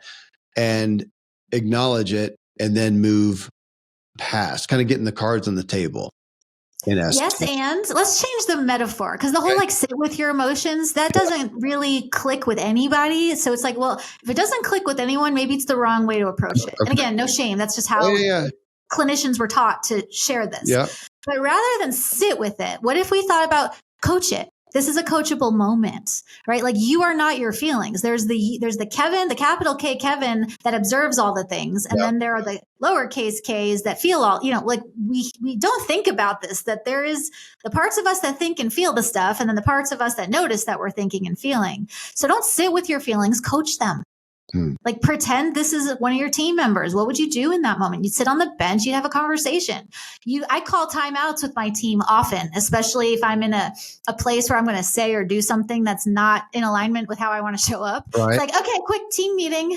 and acknowledge it, and then move past, kind of getting the cards on the table. Yes, and let's change the metaphor, because the whole sit with your emotions, that doesn't really click with anybody. So it's like, well, if it doesn't click with anyone, maybe it's the wrong way to approach it. And again, no shame. That's just how clinicians were taught to share this. Yeah. But rather than sit with it, what if we thought about coach it? This is a coachable moment, right? Like, you are not your feelings. There's the Kevin, the capital K Kevin, that observes all the things. And then there are the lowercase K's that feel all, like we don't think about this, that there is the parts of us that think and feel the stuff, and then the parts of us that notice that we're thinking and feeling. So don't sit with your feelings, coach them. Like, pretend this is one of your team members. What would you do in that moment? You'd sit on the bench, you'd have a conversation. I call timeouts with my team often, especially if I'm in a place where I'm going to say or do something that's not in alignment with how I want to show up. Right. It's like, okay, quick team meeting.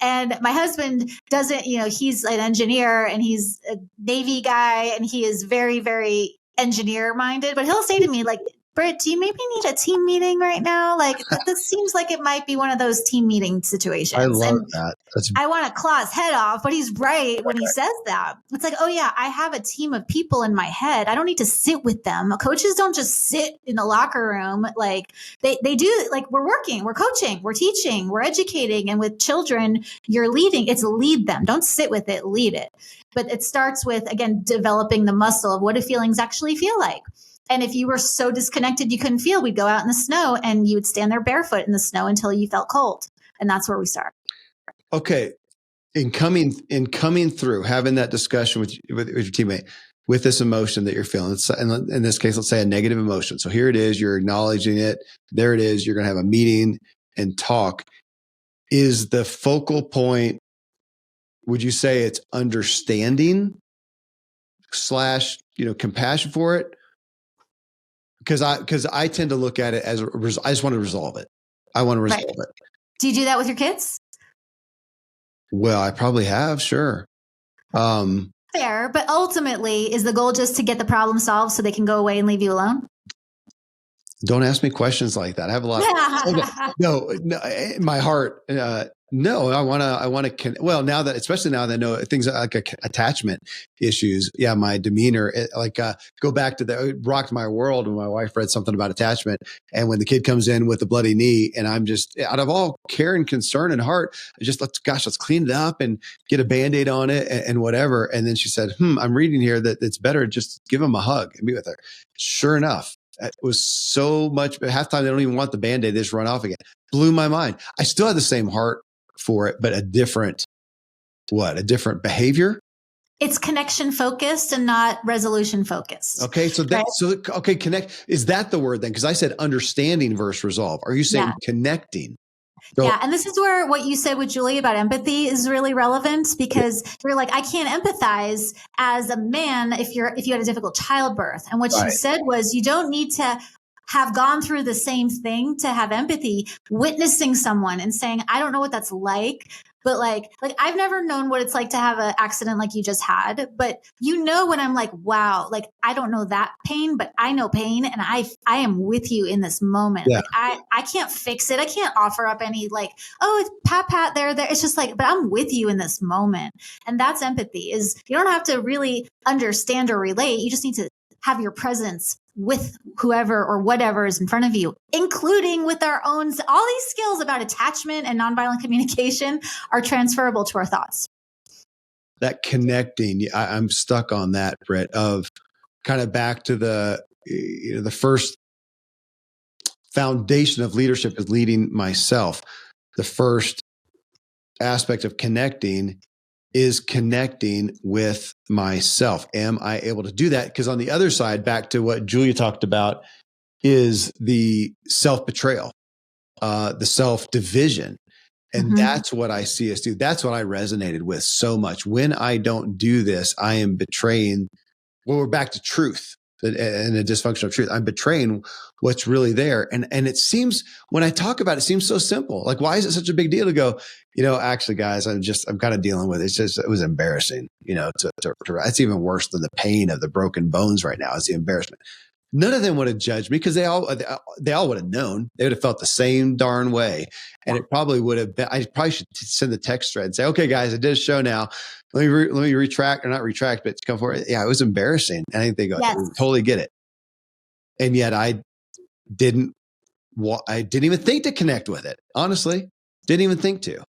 And my husband doesn't, he's an engineer and he's a Navy guy and he is very, very engineer minded, but he'll say to me, like, Britt, do you maybe need a team meeting right now? Like this seems like it might be one of those team meeting situations. I love that. I want to claw his head off, but he's right when he says that. It's like, oh yeah, I have a team of people in my head. I don't need to sit with them. Coaches don't just sit in the locker room. Like they do, like we're working, we're coaching, we're teaching, we're educating. And with children, you're leading. It's lead them. Don't sit with it, lead it. But it starts with, again, developing the muscle of what do feelings actually feel like. And if you were so disconnected you couldn't feel, we'd go out in the snow and you would stand there barefoot in the snow until you felt cold. And that's where we start. Okay. In coming through, having that discussion with your teammate, with this emotion that you're feeling, in this case, let's say a negative emotion. So here it is, you're acknowledging it. There it is. You're going to have a meeting and talk. Is the focal point, would you say it's understanding / compassion for it? Because I tend to look at it as I just want to resolve it. I want to resolve it. Do you do that with your kids? Well, I probably have, sure. Fair, but ultimately, is the goal just to get the problem solved so they can go away and leave you alone? Don't ask me questions like that. I have a lot. No, my heart. No, I want to. Well, especially now that I know things like attachment issues. Yeah, my demeanor, go back to it rocked my world when my wife read something about attachment. And when the kid comes in with a bloody knee, and I'm just out of all care and concern and heart, let's clean it up and get a Band-Aid on it and whatever. And then she said, I'm reading here that it's better just give him a hug and be with her. Sure enough. It was so much. At halftime, they don't even want the Band-Aid. They just run off again. Blew my mind. I still had the same heart for it, but a different behavior? It's connection focused and not resolution focused. Okay. So connect. Is that the word then? Because I said understanding versus resolve. Are you saying connecting? So, yeah. And this is where what you said with Julie about empathy is really relevant, because you're like, I can't empathize as a man if you had a difficult childbirth. And what she said was, you don't need to have gone through the same thing to have empathy. Witnessing someone and saying, I don't know what that's like, but like I've never known what it's like to have an accident like you just had. But when I'm like, wow, like I don't know that pain, but I know pain, and I am with you in this moment. Yeah. Like I can't fix it. I can't offer up any it's pat there. It's just like, but I'm with you in this moment. And that's empathy. Is you don't have to really understand or relate. You just need to have your presence with whoever or whatever is in front of you, including with our own. All these skills about attachment and nonviolent communication are transferable to our thoughts. That connecting, I'm stuck on that, Britt, of kind of back to the first foundation of leadership is leading myself. The first aspect of connecting is connecting with myself. Am I able to do that? Because on the other side, back to what Julia talked about, is the self-betrayal, the self-division. And that's what I see us do. That's what I resonated with so much. When I don't do this, I am betraying. Well, we're back to truth and a dysfunction of truth. I'm betraying what's really there. And it seems, when I talk about it, it seems so simple. Like, why is it such a big deal to go, actually, guys, I'm kind of dealing with it. It's just, it was embarrassing, it's even worse than the pain of the broken bones right now is the embarrassment. None of them would have judged me because they all would have known. They would have felt the same darn way. And it probably would have been, I probably should send the text thread and say, okay, guys, I did a show now. Let me retract, or not retract, but come forward. Yeah, it was embarrassing. And I think they go, yes. Totally get it. And yet I didn't even think to connect with it. Honestly, didn't even think to.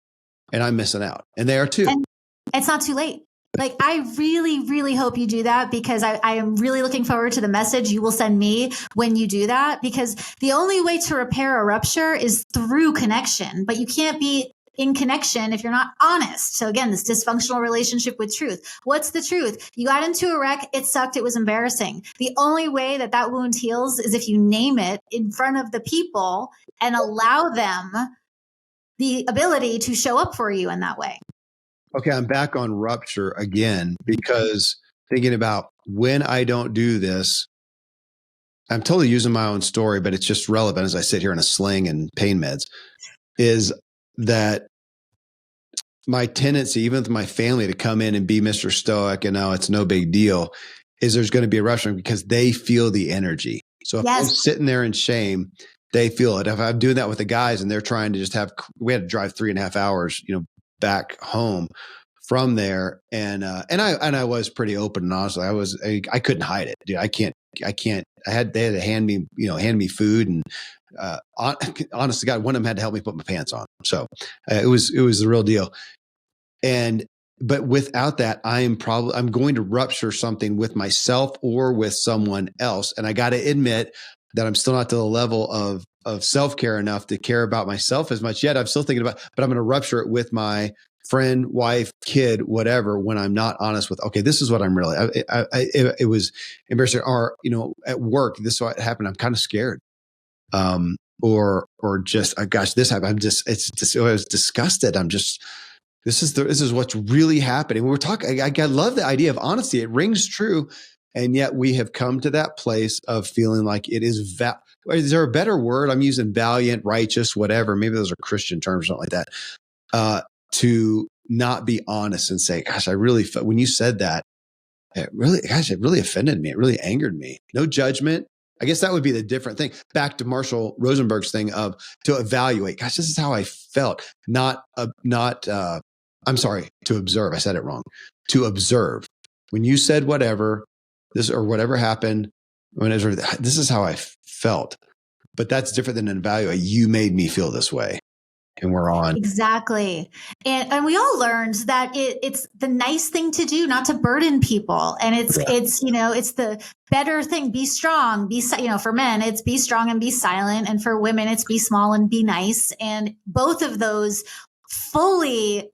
And I'm missing out. And they are too. And it's not too late. Like, I really, really hope you do that, because I am really looking forward to the message you will send me when you do that, because the only way to repair a rupture is through connection, but you can't be in connection if you're not honest. So again, this dysfunctional relationship with truth. What's the truth? You got into a wreck. It sucked. It was embarrassing. The only way that wound heals is if you name it in front of the people and allow them the ability to show up for you in that way. Okay, I'm back on rupture again, because thinking about when I don't do this, I'm totally using my own story, but it's just relevant as I sit here in a sling and pain meds, is that my tendency, even with my family, to come in and be Mr. Stoic and it's no big deal, is there's going to be a rupture because they feel the energy. So if I'm Yes. sitting there in shame, they feel it. If I'm doing that with the guys and they're trying to just we had to drive 3.5 hours, back home from there. And I was pretty open and honest. I couldn't hide it, dude. They had to hand me food, and honest to God, one of them had to help me put my pants on. So it was the real deal. But without that, I'm going to rupture something with myself or with someone else. And I got to admit that I'm still not to the level of self-care enough to care about myself as much yet. I'm still thinking about, but I'm going to rupture it with my friend, wife, kid, whatever, when I'm not honest with, okay, this is what I'm really, it was embarrassing. Or, at work, this is what happened. I'm kind of scared. Or just, gosh, this happened. I was disgusted. This is what's really happening. We're talking, I love the idea of honesty. It rings true. And yet we have come to that place of feeling like it is, is there a better word? I'm using valiant, righteous, whatever. Maybe those are Christian terms, something like that. To not be honest and say, gosh, when you said that, it really offended me. It really angered me. No judgment. I guess that would be the different thing. Back to Marshall Rosenberg's thing of to evaluate. Gosh, this is how I felt. I'm sorry, to observe. I said it wrong. To observe. When you said whatever happened, this is how I felt. But that's different than an evaluate. You made me feel this way. And we're on. Exactly. And we all learned that it's the nice thing to do, not to burden people. And it's the better thing. Be strong, for men, it's be strong and be silent. And for women, it's be small and be nice. And both of those fully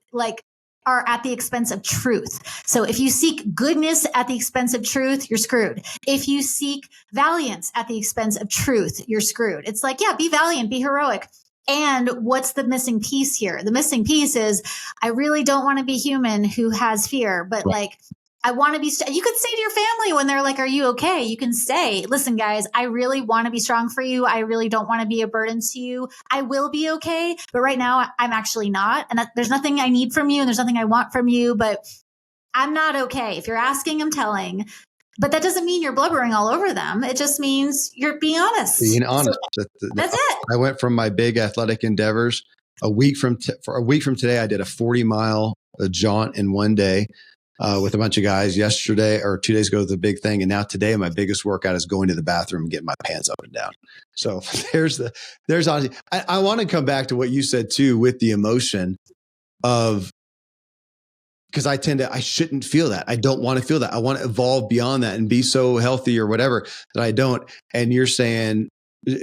are at the expense of truth. So if you seek goodness at the expense of truth, you're screwed. If you seek valiance at the expense of truth, you're screwed. It's like, yeah, be valiant, be heroic. And what's the missing piece here? The missing piece is I really don't want to be human who has fear, but right. I want to be, you could say to your family when they're like, are you okay? You can say, listen, guys, I really want to be strong for you. I really don't want to be a burden to you. I will be okay. But right now I'm actually not. And there's nothing I need from you. And there's nothing I want from you, but I'm not okay. If you're asking, I'm telling. But that doesn't mean you're blubbering all over them. It just means you're being honest. Being honest. So that's it. I went from my big athletic endeavors a week from today. I did a 40-mile jaunt in one day with a bunch of guys. Yesterday or 2 days ago, the big thing, and now today, my biggest workout is going to the bathroom and getting my pants up and down. So there's honesty. I want to come back to what you said too, with the emotion of. Because I shouldn't feel that. I don't want to feel that. I want to evolve beyond that and be so healthy or whatever that I don't. And you're saying,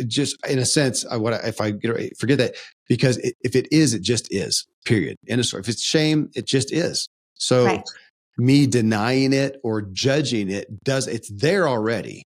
just in a sense, forget that, because if it is, it just is, period. End of story. If it's shame, it just is. So right. Me denying it or judging it it's there already.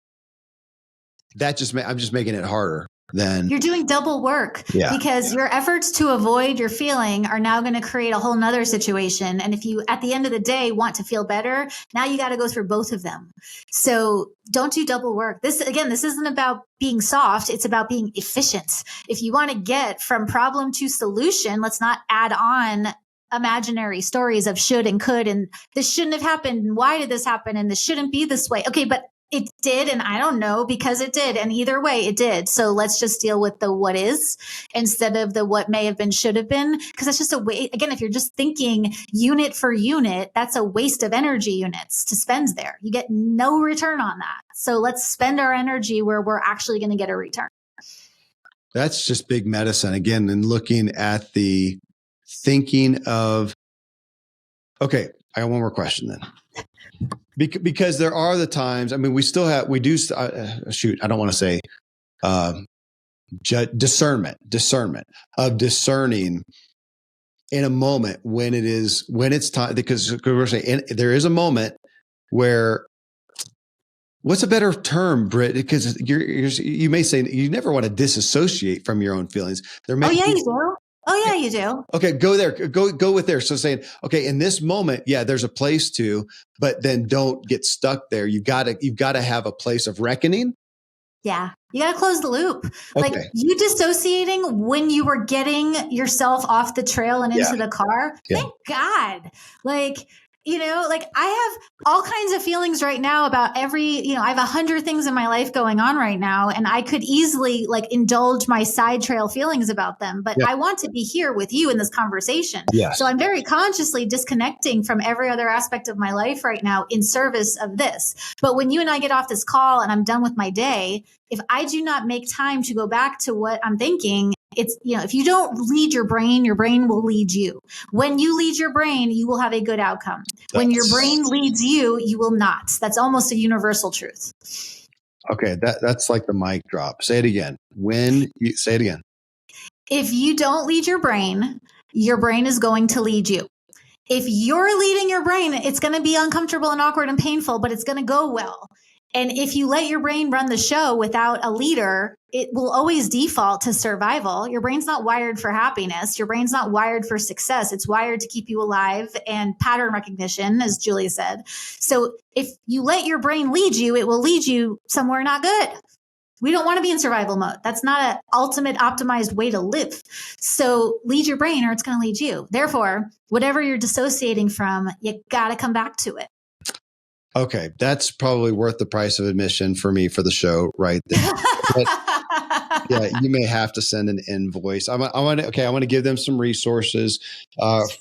I'm just making it harder. Then you're doing double work because your efforts to avoid your feeling are now going to create a whole nother situation. And if you, at the end of the day, want to feel better, now you got to go through both of them. So don't do double work. This isn't about being soft. It's about being efficient. If you want to get from problem to solution, let's not add on imaginary stories of should and could, and this shouldn't have happened. And why did this happen? And this shouldn't be this way. Okay, but it did, and I don't know because it did. And either way, it did. So let's just deal with the what is instead of the what may have been, should have been. Because that's just a way. Again, if you're just thinking unit for unit, that's a waste of energy units to spend there. You get no return on that. So let's spend our energy where we're actually going to get a return. That's just big medicine. Again, and looking at the thinking of, okay, I got one more question then. Because there are the times, I don't want to say discernment of discerning in a moment when it's time, because we're saying there is a moment where, what's a better term, Britt? Because you may say you never want to disassociate from your own feelings. You do. Oh yeah, you do. Okay, go there. Go with there. So saying, okay, in this moment, yeah, there's a place to, but then don't get stuck there. You've got to have a place of reckoning. Yeah, you got to close the loop. Okay. Like you dissociating when you were getting yourself off the trail and into the car. Yeah. Thank God. Like Like I have all kinds of feelings right now about I have 100 things in my life going on right now, and I could easily like indulge my side trail feelings about them. But Yeah. I want to be here with you in this conversation. Yes. So I'm very consciously disconnecting from every other aspect of my life right now in service of this. But when you and I get off this call and I'm done with my day, if I do not make time to go back to what I'm thinking, it's, if you don't lead your brain will lead you. When you lead your brain, you will have a good outcome. When your brain leads you, you will not. That's almost a universal truth. Okay. That's like the mic drop. Say it again. Say it again. If you don't lead your brain is going to lead you. If you're leading your brain, it's going to be uncomfortable and awkward and painful, but it's going to go well. And if you let your brain run the show without a leader, it will always default to survival. Your brain's not wired for happiness. Your brain's not wired for success. It's wired to keep you alive and pattern recognition, as Julia said. So if you let your brain lead you, it will lead you somewhere not good. We don't want to be in survival mode. That's not an ultimate optimized way to live. So lead your brain or it's going to lead you. Therefore, whatever you're dissociating from, you got to come back to it. Okay. That's probably worth the price of admission for me for the show, right? Yeah, you may have to send an invoice. I want to give them some resources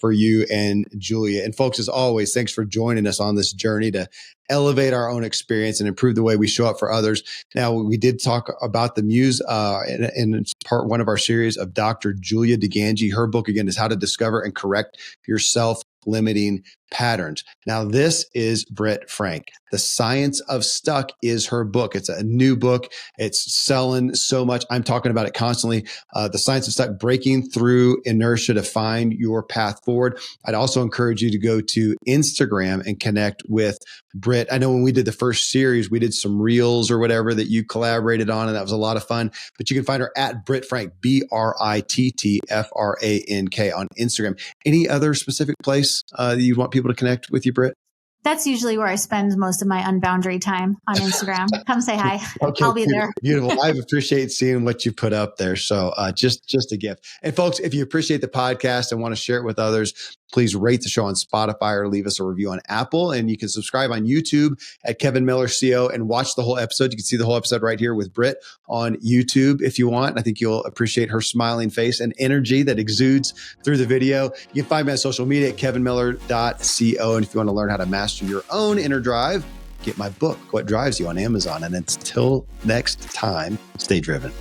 for you and Julia. And folks, as always, thanks for joining us on this journey to elevate our own experience and improve the way we show up for others. Now, we did talk about the muse in part one of our series of Dr. Julia DiGangi. Her book, again, is How to Discover and Correct Your Self-Limiting Patterns. Now, this is Britt Frank. The Science of Stuck is her book. It's a new book. It's selling so much. I'm talking about it constantly. The Science of Stuck, breaking through inertia to find your path forward. I'd also encourage you to go to Instagram and connect with Britt. I know when we did the first series, we did some reels or whatever that you collaborated on, and that was a lot of fun. But you can find her at Britt Frank, BrittFrank on Instagram. Any other specific place that you want people to connect with you, Britt? That's usually where I spend most of my unboundary time, on Instagram. Come say hi. Okay, I'll be there. Beautiful. I appreciate seeing what you put up there. So just a gift. And folks, if you appreciate the podcast and want to share it with others, please rate the show on Spotify or leave us a review on Apple. And you can subscribe on YouTube at Kevin Miller CO and watch the whole episode. You can see the whole episode right here with Britt on YouTube if you want. I think you'll appreciate her smiling face and energy that exudes through the video. You can find me on social media at kevinmiller.co. And if you want to learn how to master your own inner drive, get my book, What Drives You, on Amazon. And until next time, stay driven.